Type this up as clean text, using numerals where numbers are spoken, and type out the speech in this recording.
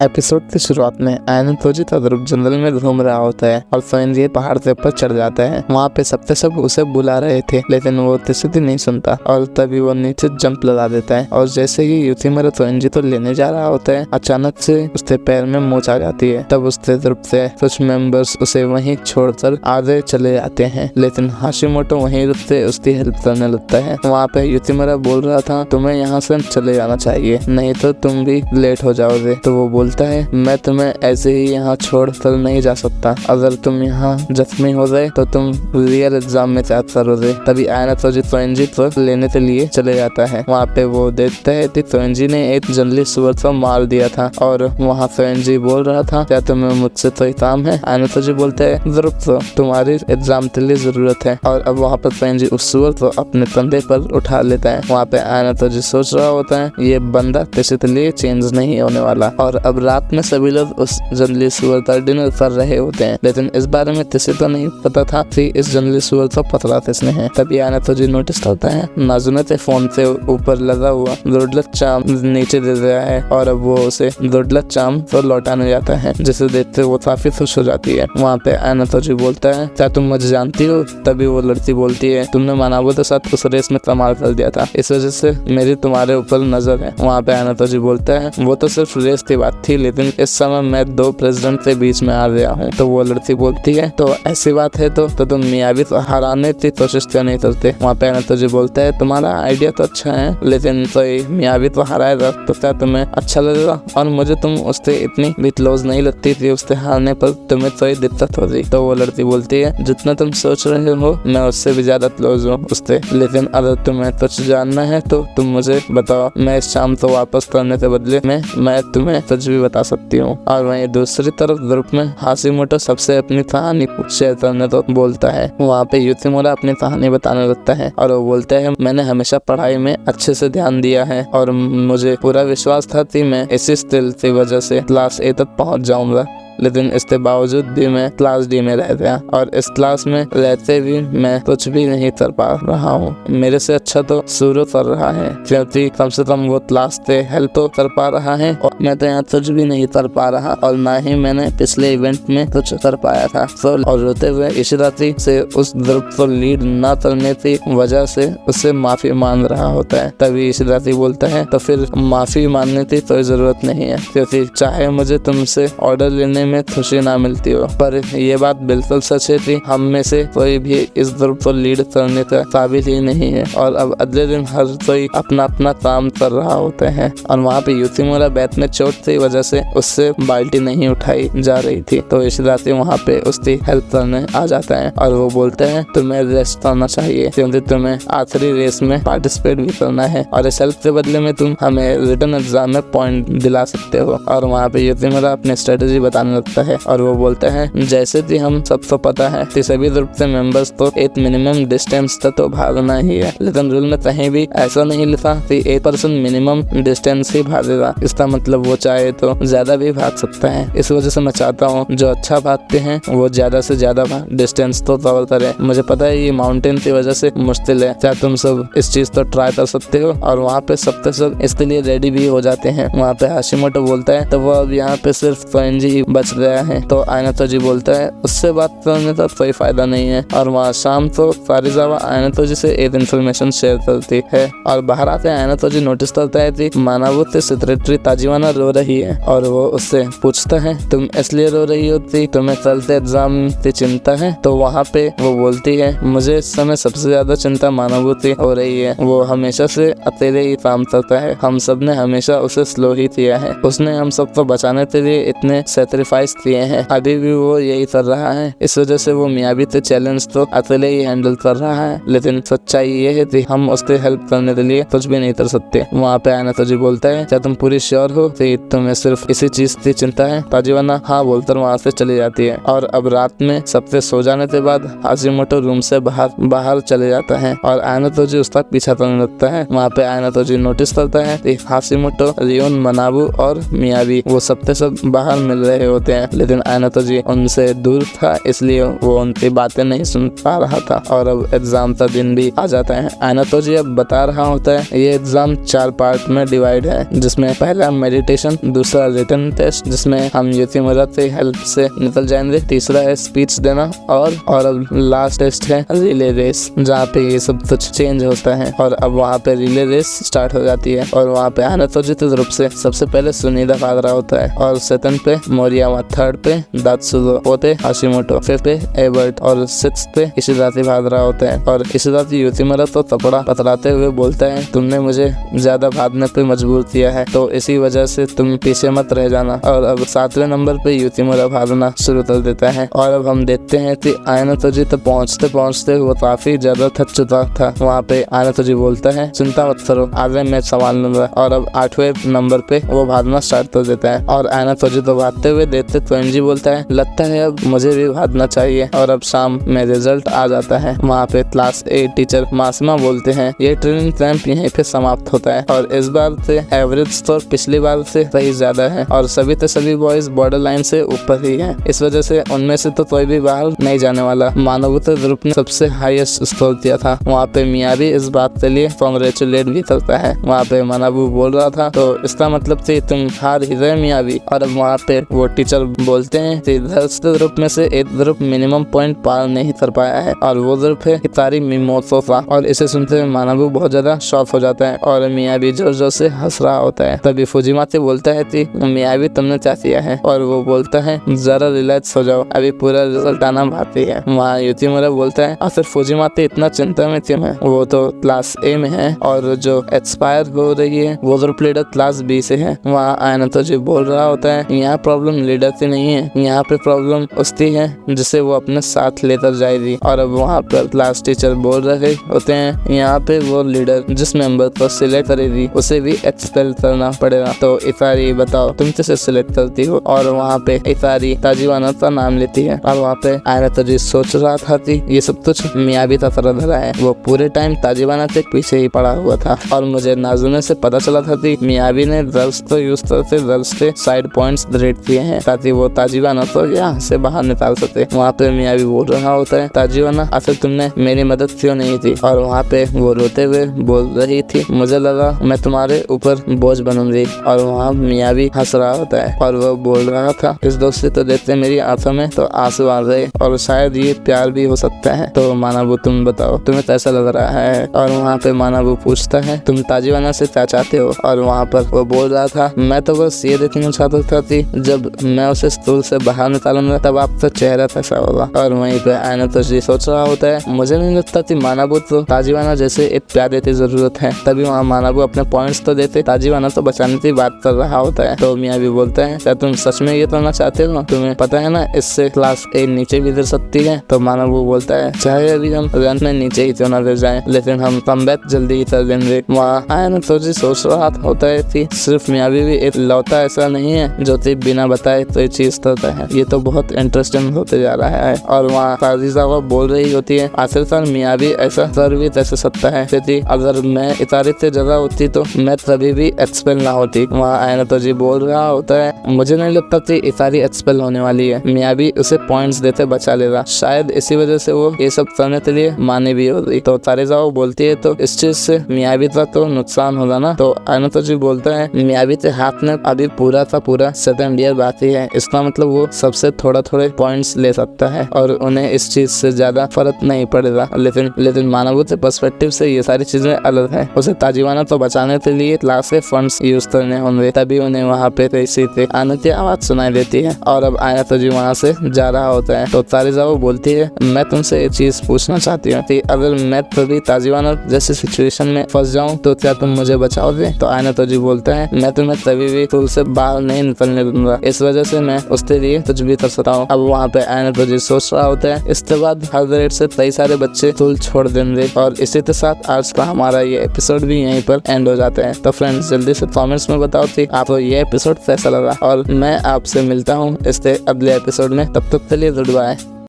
Episode की शुरुआत में आयनोजी तद्रुप जंगल में घूम रहा होता है और सोएंजी पहाड़ से ऊपर चढ़ जाता है। वहाँ पे सब उसे बुला रहे थे, लेकिन वो किसी की नहीं सुनता और तभी वो नीचे जंप लगा देता है। और जैसे ही यूथीमुरा सोएंजी तो लेने जा रहा होता है, अचानक से उसके पैर में मोच आ जाती है। तब उसके तरफ से कुछ मेंबर्स उसे वहीं छोड़कर आगे चले जाते हैं, लेकिन हाशिमोटो वहीं रुक से उसकी हेल्प करने लगता है। वहाँ पे यूथीमुरा बोल रहा था, तुम्हें यहाँ से चले जाना चाहिए, नहीं तो तुम भी लेट हो जाओगे। तो वो बोलता है, मैं तुम्हें ऐसे ही यहाँ छोड़ कर नहीं जा सकता। अगर तुम यहाँ जख्मी हो गए तो तुम रियल एग्जाम में क्या करोगे। तभी आयनोजी सोएंजी को लेने के लिए चले जाता है। वहाँ पे वो देखता है कि सोएंजी ने एक जंगली सुअर को मार दिया था और वहाँ सोएंजी बोल रहा था, क्या तुम्हें मुझसे कोई काम है। आयनोजी बोलता है, जरूर तुम्हारी एग्जाम के लिए जरूरत है। और अब वहाँ पर सोएंजी उस सुअर को अपने कंधे पर उठा लेता है। वहाँ पे आयनोजी सोच रहा होता है, ये बंदा किसी के लिए चेंज नहीं होने वाला। और अब रात में सभी लोग उस जंगली सुअर का डिनर कर रहे होते हैं, लेकिन इस बारे में किसी को नहीं पता था कि इस जंगली सुअर को पकड़ा किसने है। तभी आयनोजी नोटिस करता है, नाजुने के फोन से ऊपर लगा हुआ गुडलक चाम नीचे दे दिया है और अब वो उसे गुडलक चाम तो लौटाने जाता है, जिसे देखते वो काफी खुश हो जाती है। वहाँ पे आयनोजी बोलता है, क्या तुम मुझे जानती हो। तभी वो लड़की बोलती है, तुमने मानाबो के साथ उस रेस में कमाल कर दिया था, इस वजह से मेरी तुम्हारे ऊपर नजर है। वहाँ पे आयनोजी बोलता है, वो तो सिर्फ रेस की बात थी, लेकिन इस समय मैं दो प्रेसिडेंट के बीच में आ गया हूँ। तो वो लड़की बोलती है, तो ऐसी बात है तो तुम मियाबी तो हराने की कोशिश क्यों नहीं करते। वहाँ पे आयनोजी बोलता है, तुम्हारा आइडिया तो अच्छा है, लेकिन तो मियाबी तो हराएगा तो क्या तुम्हें अच्छा लगेगा। और मुझे तुम उससे इतनी भी क्लोज नहीं लगती थी, उससे हारने पर तुम्हें कोई दिक्कत होती। तो वो लड़की बोलती है, जितना तुम सोच रहे हो मैं उससे भी ज्यादा क्लोज हूँ उससे, लेकिन अगर तुम्हें कुछ जानना है तो तुम मुझे बताओ, मैं इस शाम तो वापस करने के बदले में मैं तुम्हें कुछ भी बता सकती हूँ। और वहीं दूसरी तरफ ग्रुप में हाशिमोटो सबसे अपनी कहानी शेयर करने तो बोलता है। वहाँ पे यूथीमुरा अपनी कहानी बताने लगता है और वो बोलता है, मैंने हमेशा पढ़ाई में अच्छे से ध्यान दिया है और मुझे पूरा विश्वास था कि मैं इसी स्किल की वजह से क्लास ए तक पहुँच जाऊंगा, लेकिन इसके बावजूद भी मैं क्लास डी में रह गया और इस क्लास में रहते भी मैं कुछ भी नहीं कर पा रहा हूँ। मेरे से अच्छा तो शुरू कर रहा है, क्योंकि कम से कम वो क्लास से हेल्प तो कर पा रहा है और मैं तो यहाँ कुछ भी नहीं कर पा रहा और ना ही मैंने पिछले इवेंट में कुछ कर पाया था। और रोते हुए इशिराती से उस ग्रुप को लीड न करने की वजह से उससे माफी मांग रहा होता है। तभी इशिराती बोलता है, तो फिर माफी मांगने की कोई जरूरत नहीं है, क्योंकि चाहे मुझे तुमसे ऑर्डर लेने में खुशी ना मिलती हो, पर ये बात बिल्कुल सच है कि हम में से कोई भी इस ग्रुप को लीड करने का काबिल ही नहीं है। और अब अगले दिन हर कोई अपना अपना काम कर रहा होता है और वहाँ पे यूथीमुरा बैट में चोट की वजह से उससे बाल्टी नहीं उठाई जा रही थी। तो इशिराती वहाँ पे उसकी हेल्प करने आ जाता है और वो बोलते हैं, तुम्हें रेस्ट करना चाहिए, क्योंकि तुम्हें आखिरी रेस में पार्टिसिपेट भी करना है और इस हेल्प के बदले में तुम हमें रिटर्न एग्जाम में पॉइंट दिला सकते हो। और वहाँ पे यूथीमुरा अपनी स्ट्रेटेजी बताने लगता है और वो बोलता है, जैसे कि हम सबको पता है कि सभी ग्रुप के मेंबर्स तो एक मिनिमम डिस्टेंस तक तो भागना ही है, लेकिन रूल में कहीं भी ऐसा नहीं लिखा कि एक पर्सन मिनिमम डिस्टेंस ही भागेगा। इसका मतलब वो चाहे तो ज्यादा भी भाग सकता है। इस वजह से मैं चाहता हूँ जो अच्छा भागते हैं वो ज्यादा से ज्यादा डिस्टेंस तो कवर करें। मुझे पता है ये माउंटेन की वजह से मुश्किल है, क्या तुम सब इस चीज तो ट्राई कर सकते हो। और वहाँ पे सबके सब इसके लिए रेडी भी हो जाते हैं। वहाँ पे हाशिमोटो बोलता है, तो वो अब यहाँ पे सिर्फ सोएंजी ही बच गया है। तो आयनोजी बोलता है, उससे बात करने का कोई फायदा नहीं है। और वहाँ शाम तो फारिजावा आयनोजी से एक इन्फॉर्मेशन शेयर करती है और बाहर आते आयनोजी नोटिस करता है कि मानाबू से सेक्रेटरी ताजिवाना रो रही है और वो उससे पूछता है, तुम इसलिए रो रही होती, तुम्हें कल से एग्जाम की चिंता है। तो वहाँ पे वो बोलती है, मुझे इस समय सबसे ज्यादा चिंता मानाबू की हो रही है, वो हमेशा से अकेले ही काम करता है, हम सब ने हमेशा उसे स्लो ही किया है, उसने हम सबको बचाने के लिए इतने सेक्रीफाइस किए हैं, अभी भी वो यही कर रहा है। इस वजह से वो मियाबी के चैलेंज तो अकेले ही हैंडल कर रहा है, लेकिन सच्चाई ये है कि हम उसके हेल्प करने के लिए कुछ भी नहीं कर सकते। वहाँ पे आयनोजी बोलता है, क्या तुम पूरी श्योर हो कि तुम्हें सिर्फ इसी चीज की चिंता है। ताजिवाना हाँ बोलकर वहाँ से चली जाती है और अब रात में सबसे सो जाने के बाद हाशिमोटो रूम से बाहर चले जाता है और आयनोजी उसका पीछा करने लगता है। वहाँ पे आयनोजी नोटिस करता है कि हाशिमोटो, रियोन, मनाबू और मियाबी वो सबसे सब बाहर मिल रहे होते होते हैं, लेकिन आयनातोजी उनसे दूर था, इसलिए वो उनकी बातें नहीं सुन पा रहा था। और अब एग्जाम का दिन भी आ जाता है। आयनातोजी अब बता रहा होता है ये एग्जाम 4 पार्ट में डिवाइड है, जिसमें पहला मेडिटेशन, दूसरा रिटन टेस्ट जिसमें हम युतिमुरा की हेल्प से निकल जाएंगे, तीसरा है स्पीच देना, और अब लास्ट टेस्ट है रिले रेस, जहाँ पे ये सब कुछ चेंज होता है। और अब वहाँ पे रिले रेस स्टार्ट हो जाती है और वहाँ पे आयनातोजी की तरफ से सबसे पहले सुनीदा भाग रहा होता है, और सेकंड पे मोरियामा, थर्ड पे दात्सुगो, फोर्थ पे हाशिमोटो, फिफ्थ पे एबर्ट और सिक्स्थ पे इशिदाती भाग रहा होता है। और इशिदाती युतिमुरा तो तपड़ा पतराते हुए बोलता है तुमने मुझे ज्यादा भागने पे मजबूर किया है, तो इसी वजह से तुम पीछे मत रह जाना। और अब 7वें नंबर पे युतिमुरा भागना शुरू कर देता है। और अब हम देखते हैं कि आयनातोजी तक पहुँचते पहुँचते वो काफी ज्यादा थक चुका था। वहाँ पे आयनातोजी बोलता है चिंता मत करो, आगे मैं संभाल लूंगा। और अब 8वें नंबर पे वो भागना स्टार्ट कर देता है और आयनातोजी तो भागते हुए देखते त्वेंजी बोलता है लगता है अब मुझे भी भागना चाहिए। और अब शाम में रिजल्ट आ जाता है। वहाँ पे क्लास 8 टीचर मासिमा बोलते हैं ये ट्रेनिंग कैंप यहीं पे समाप्त होता है, और इस बार से एवरेज तो पिछली बार से कहीं ज्यादा है, और सभी बॉयज बॉर्डर लाइन से ऊपर ही है। इस वजह से उनमें से तो कोई भी बाहर नहीं जाने वाला। मानवता ग्रुप ने सबसे हाईएस्ट स्कोर किया था। वहाँ पे मियाबी इस बात के लिए कॉन्ग्रेचुलेट भी करता है। वहाँ पे मानाबू बोल रहा था तो इसका मतलब थी तुम हार ही रहे मियाबी। और अब वहाँ पे वो टीचर बोलते हैं कि 10 ग्रुप में से एक ग्रुप मिनिमम पॉइंट पार नहीं कर पाया है, और वो ग्रुप है हितारी मिमोतो का। और इसे सुनते हुए मानाबू बहुत ज्यादा शॉक हो जाता है और मियाबी जोर जोर से हंस रहा होता है। तभी फुजिमाते बोलता है कि मियाबी तुमने क्या किया है, और वो बोलता है जरा रिलैक्स हो जाओ, अभी पूरा रिजल्ट आना बाकी है। वहाँ युतिमुरा बोलता है आखिर फुजिमाते इतना चिंता में क्यों है, वो तो क्लास ए में है और जो एक्सपायर हो रही है वो ग्रुप लीडर क्लास बी से है। वहाँ आयनातोजी बोल रहा होता है यहाँ प्रॉब्लम लीडर की नहीं है, यहाँ पे प्रॉब्लम उसकी है जिसे वो अपने साथ लेकर जाएगी। और अब वहाँ पर क्लास टीचर बोल रहे होते हैं यहाँ पे वो लीडर जिस मेंबर को सिलेक्ट करेगी उसे भी एक्सपेल करना पड़ेगा। तो इफारी बताओ तुम किसे सिलेक्ट करती हो, और वहाँ पे इफारी ताजिवाना का नाम लेती है। और वहाँ पे आयनातोजी सोच रहा था कि ये सब कुछ मियाबी का तरह धरा है, वो पूरे टाइम ताजिवाना के पीछे ही पड़ा हुआ था। और मुझे नाजुने से पता चला था कि मियाबी ने ड्रग्स तो यूज करते ड्रग्स के साइड पॉइंट्स रेड किए हैं ताकि वो ताजिवाना तो यहाँ से बाहर निकाल सके। वहाँ पे मियाबी बोल रहा होता है ताजिवाना आखिर तुमने मेरी मदद क्यों नहीं की, और वहाँ पे वो रोते हुए बोल रही थी मुझे लगा मैं तुम्हारे ऊपर बोझ बनूंगी। और वहाँ मियाबी हंस रहा होता है और वो बोल रहा था इस दोस्ती तो देखते मेरी आंखों में तो आंसू आ गए, और शायद ये प्यार भी हो सकता है। तो मानाबू तुम बताओ तुम्हें कैसा लग रहा है। और वहाँ पे मानाबू पूछता है तुम ताजिवाना से क्या चाहते हो, और वहाँ पर वो बोल रहा था मैं तो बस ये देखना चाहता था कि जब मैं उसे स्कूल से बाहर निकालूंगा तब आपका चेहरा कैसा होगा। और वहीं पे आयनातोजी सोच रहा होता है मुझे नहीं लगता कि मानाबू तो ताजिवाना जैसे एक प्यारे की जरूरत है। तभी वहाँ मानाबू अपने पॉइंट्स तो देते, ताजिवाना तो बचाने की बात कर रहा होता है। तो मियाँ भी बोलता है क्या तुम सच में ये करना चाहते हो, तुम्हें पता है ना इससे क्लास ए नीचे भी गिर सकती है। तो मानाबू बोलता है चाहे अभी हम रन में नीचे ही क्यों ना गिर जाए, लेकिन हम कमबैक जल्दी ही कर देंगे। वहाँ आयनातोजी सोच रहा होता है कि सिर्फ मियाबी भी एक लौता ऐसा नहीं है जो कि बिना बताए तो ये चीज करता है, ये तो बहुत इंटरेस्टिंग होते जा रहा है। और वहाँ ताजिजावा बोल रही होती है आखिरकार मियाबी ऐसा कर भी कैसे सकता है, क्योंकि अगर मैं इतारी से जगह होती तो मैं कभी भी एक्सपेल ना होती। वहाँ आयनातोजी बोल रहा होता है मुझे नहीं लगता कि इतारी एक्सपेल होने वाली है, मियाबी उसे पॉइंट्स देते बचा लेगा, शायद इसी वजह से वो ये सब करने के लिए माने भी होगी। तो ताजिजावा बोलती है तो इस चीज से मियाबी का तो नुकसान होगा ना। तो आयनातोजी बोलता है मियाबी के हाथ में अभी पूरा का पूरा सेकंड ईयर बाकी है, इसका मतलब वो सबसे थोड़े पॉइंट्स ले सकता है और उन्हें इस चीज से ज्यादा फर्क नहीं पड़ेगा। लेकिन मानवों के पर्सपेक्टिव से ये सारी चीजें अलग है। उसे ताजिवाना तो बचाने के लिए क्लास के फंड्स यूज करने होंगे, तभी उन्हें वहाँ पे किसी से आने की आवाज सुनाई देती है। और अब आयनातोजी वहाँ से जा रहा होता है। तो ताजिजावा बोलती है मैं तुमसे एक चीज पूछना चाहती हूँ कि अगर मैं कभी ताजिवाना जैसी सिचुएशन में फंस जाऊँ तो क्या तुम मुझे बचाओगे। तो आयनातोजी बोलता है मैं तुम्हें कभी भी स्कूल से बाहर नहीं निकलने दूंगा, इस वजह से मैं उसके लिए कुछ भी कर सकता हूँ। अब वहाँ पे आयनातोजी सोच रहा होता है इसके बाद हर रेट से कई सारे बच्चे स्कूल छोड़ देंगे। और इसी के साथ आज का हमारा ये एपिसोड भी यहीं पर एंड हो जाते हैं। तो फ्रेंड्स जल्दी से कमेंट्स में बताओ कि आपको ये एपिसोड कैसा लगा, और मैं आपसे मिलता हूँ इसके अगले एपिसोड में। तब तक के लिए गुड बाय।